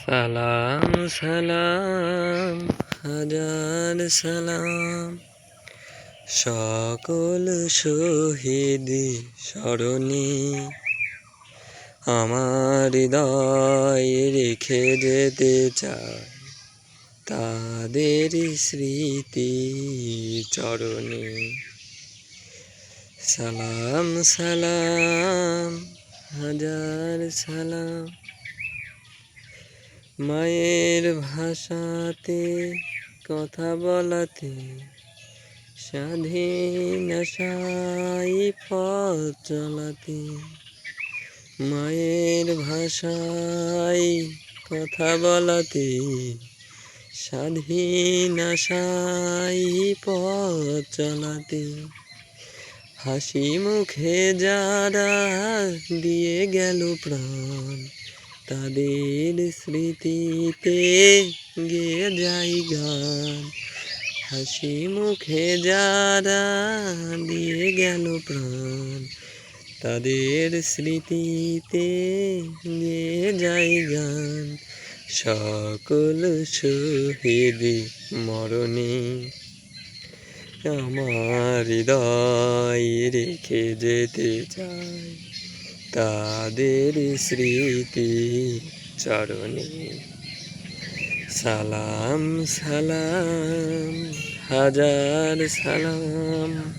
সালাম সালাম হাজার সালাম সকল শহীদ স্মরণে আমার হৃদয়ে রেখে যেতে চাই তাদের স্মৃতি চরণে। সালাম সালাম হাজার সালাম মায়ের ভাষাতে কথা বলাতে স্বাধীন আশায় পথ চলাতে, মায়ের ভাষায় কথা বলাতে স্বাধীন আশায় পথ চলাতে, হাসি মুখে যারা দিয়ে গেল প্রাণ তাদের স্মৃতিতে গেয়ে যাই গান। হাসি মুখে যারা দিয়ে গেল প্রাণ তাদের স্মৃতিতে গেয়ে যাই গান। সকল শহীদ মরণে আমার হৃদয়ে রেখে যেতে চাই তাদের স্মৃতি চরণে। সালাম সালাম হাজার সালাম।